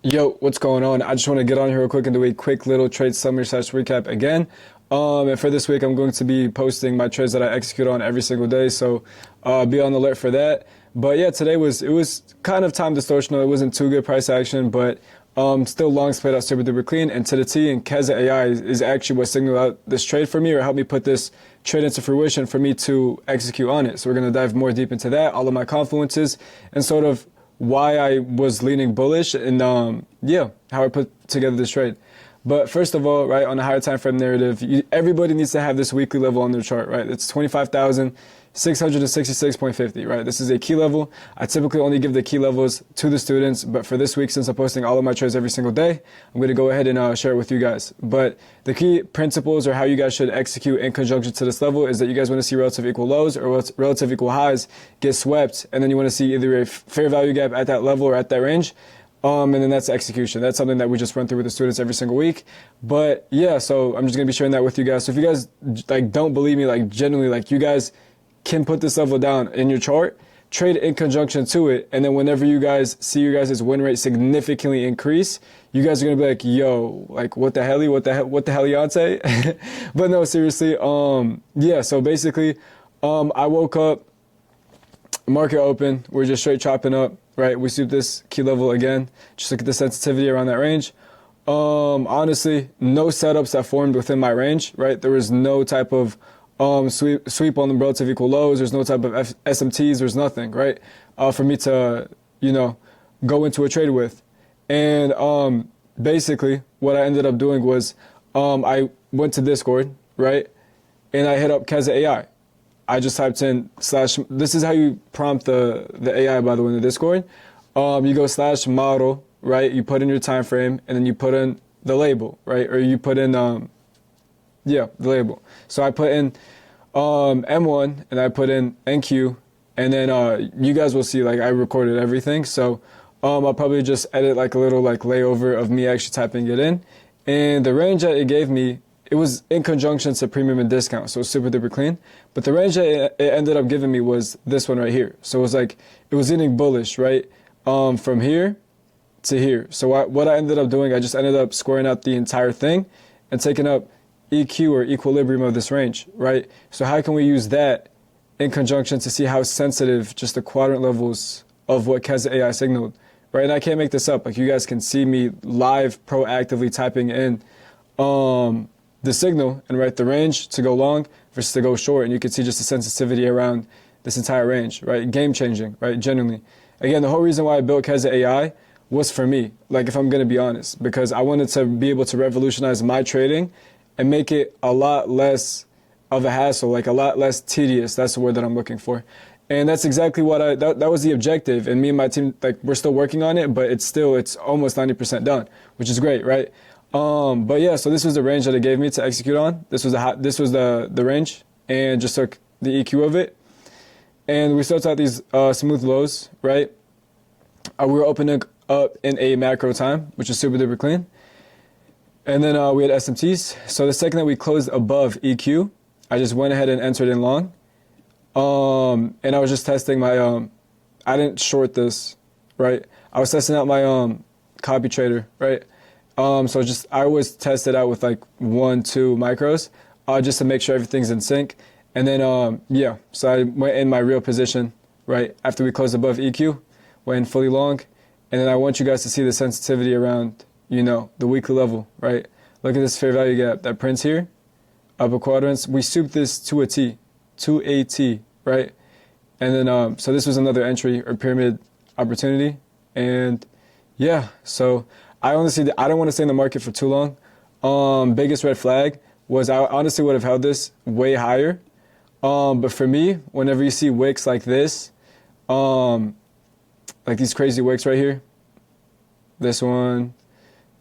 Yo, what's going on? I just want to get on here real quick and do a quick little trade summary / recap again. And for this week, I'm going to be posting my trades that I execute on every single day, so be on the alert for that. But yeah, today was kind of time distortional. It wasn't too good price action, but still longs played out super duper clean. And to the T, and CASA AI is actually what signaled out this trade for me, or helped me put this trade into fruition for me to execute on it. So we're going to dive more deep into that, all of my confluences, and sort of why I was leaning bullish, and yeah, how I put together this trade. But first of all, right, on the higher time frame narrative, everybody needs to have this weekly level on their chart, right? It's 25,666.50, right? This is a key level. I typically only give the key levels to the students, but for this week, since I'm posting all of my trades every single day, I'm going to go ahead and share it with you guys. But the key principles, or how you guys should execute in conjunction to this level, is that you guys want to see relative equal lows or relative equal highs get swept, and then you want to see either a fair value gap at that level or at that range. And then that's execution. That's something that we just run through with the students every single week. But yeah, so I'm just going to be sharing that with you guys. So if you guys don't believe me, genuinely, you guys can put this level down in your chart, trade in conjunction to it. And then whenever you guys see your guys' win rate significantly increase, you guys are going to be like, yo, what the hell, Yonsei? But no, seriously. Yeah, so basically, I woke up, market open, we're just straight chopping up. Right, we sweep this key level again. Just look at the sensitivity around that range. Honestly, no setups that formed within my range. Right, there was no type of sweep on the relative equal lows. There's no type of SMTs. There's nothing. Right, for me to go into a trade with. And basically, what I ended up doing was I went to Discord, right, and I hit up CASA AI. I just typed in / this is how you prompt the AI, by the way, in the Discord. You go / model, right? You put in your time frame, and then you put in the label, right? Or you put in, the label. So I put in M1, and I put in NQ, and then you guys will see, I recorded everything. So I'll probably just edit a little layover of me actually typing it in. And the range that it gave me, it was in conjunction to premium and discount, so super duper clean. But the range that it ended up giving me was this one right here. So it was it was getting bullish, right? From here to here. So what I ended up doing, I just ended up squaring out the entire thing and taking up EQ, or equilibrium, of this range, right? So how can we use that in conjunction to see how sensitive just the quadrant levels of what CASA AI signaled, right? And I can't make this up. You guys can see me live proactively typing in the signal and write the range to go long versus to go short, and you can see just the sensitivity around this entire range, right? Game changing, right? Genuinely. Again, the whole reason why I built CASA AI was for me, if I'm going to be honest, because I wanted to be able to revolutionize my trading and make it a lot less of a hassle, a lot less tedious. That's the word that I'm looking for. And that's exactly what that was the objective. And me and my team, we're still working on it, but it's almost 90% done, which is great, right? But yeah, so this was the range that it gave me to execute on. This was the range, and just took the EQ of it. And we started out these smooth lows, right? We were opening up in a macro time, which is super duper clean. And then we had SMTs. So the second that we closed above EQ, I just went ahead and entered in long. And I was just testing my I didn't short this, right? I was testing out my copy trader, right? So I always test it out with 1-2 micros, just to make sure everything's in sync. And then, yeah, so I went in my real position, right? After we closed above EQ, went in fully long. And then I want you guys to see the sensitivity around, the weekly level, right? Look at this fair value gap that prints here, upper quadrants. We souped this to a T, right? And then, so this was another entry or pyramid opportunity. And yeah, so I don't want to stay in the market for too long. Biggest red flag was I honestly would have held this way higher. But for me, whenever you see wicks like this, these crazy wicks right here, this one,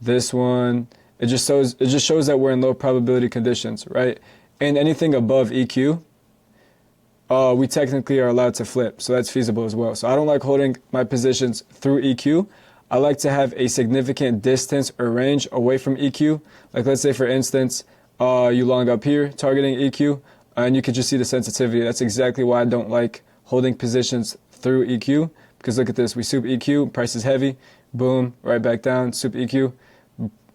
it just shows that we're in low probability conditions, right? And anything above EQ, we technically are allowed to flip, so that's feasible as well. So I don't like holding my positions through EQ. I like to have a significant distance or range away from EQ. Let's say, for instance, you long up here targeting EQ, and you can just see the sensitivity. That's exactly why I don't like holding positions through EQ, because look at this. We soup EQ, price is heavy. boom, right back down, super EQ,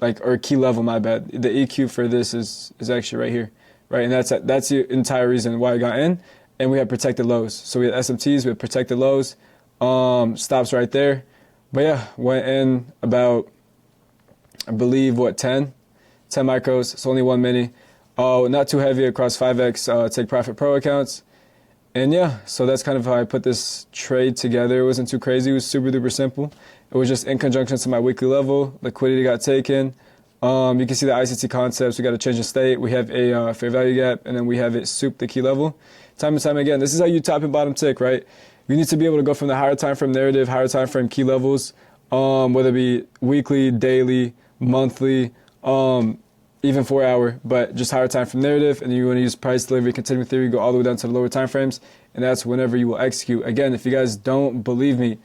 like, or key level, my bad. The EQ for this is actually right here, right? And that's the entire reason why I got in. And we have protected lows. So we had SMTs, we had protected lows, stops right there. But yeah, went in about, I believe, 10 micros. It's only 1 mini. Not too heavy across 5x take profit pro accounts. And yeah, so that's kind of how I put this trade together. It wasn't too crazy. It was super duper simple. It was just in conjunction to my weekly level. Liquidity got taken. You can see the ICT concepts. We got a change in state. We have a fair value gap, and then we have it soup the key level. Time and time again, this is how you top and bottom tick, right? You need to be able to go from the higher time frame narrative, higher time frame key levels, whether it be weekly, daily, monthly, even 4 hour, but just higher time frame narrative. And then you want to use price, delivery, continuing theory, go all the way down to the lower time frames. And that's whenever you will execute. Again, if you guys don't believe me,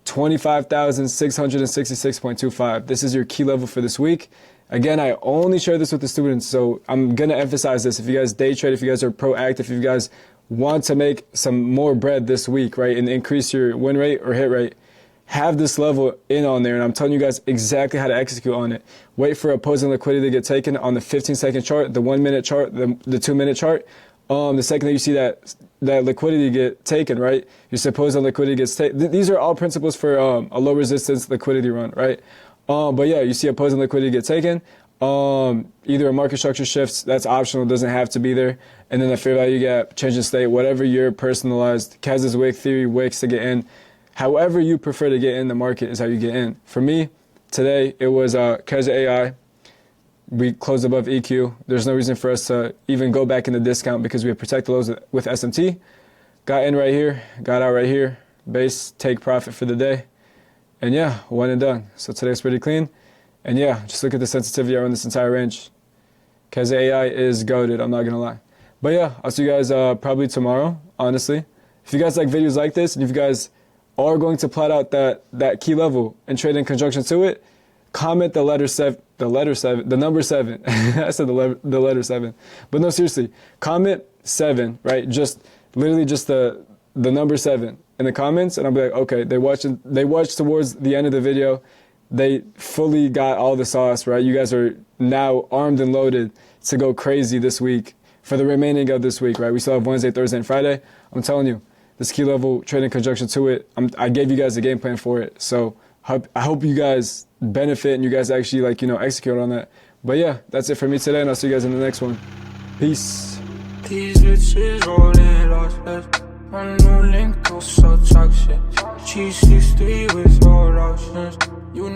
25,666.25. This is your key level for this week. Again, I only share this with the students, so I'm going to emphasize this. If you guys day trade, if you guys are proactive, if you guys want to make some more bread this week, right, and increase your win rate or hit rate, have this level in on there, and I'm telling you guys exactly how to execute on it. Wait for opposing liquidity to get taken on the 15-second chart, the 1 minute chart, the 2 minute chart. The second that you see that liquidity get taken, right, your supposed liquidity gets taken. These are all principles for a low resistance liquidity run, right? But yeah, you see opposing liquidity get taken. Either a market structure shifts, that's optional, doesn't have to be there. And then a fair value gap, change in state, whatever your personalized CASA's Wick Theory, Wicks to get in. However you prefer to get in the market is how you get in. For me, today, it was CASA AI. We closed above EQ. There's no reason for us to even go back in the discount because we have protected lows with SMT. Got in right here, got out right here. Base, take profit for the day. And yeah, one and done. So today's pretty clean. And yeah, just look at the sensitivity around this entire range. CASA AI is goated, I'm not going to lie. But yeah, I'll see you guys probably tomorrow, honestly. If you guys like videos like this, and if you guys are going to plot out that key level and trade in conjunction to it, comment the number 7. I said the letter 7. But no, seriously, comment 7, right? Just literally just the number 7 in the comments, and I'll be like, okay, they watched towards the end of the video. They fully got all the sauce, right? You guys are now armed and loaded to go crazy this week for the remaining of this week, right? We still have Wednesday, Thursday, and Friday. I'm telling you, this key level trade in conjunction to it, I gave you guys a game plan for it. So I hope you guys benefit and you guys actually execute on that. But yeah, that's it for me today, and I'll see you guys in the next one. Peace. These bitches rolling lossless. My new link so toxic. G63 with all options. You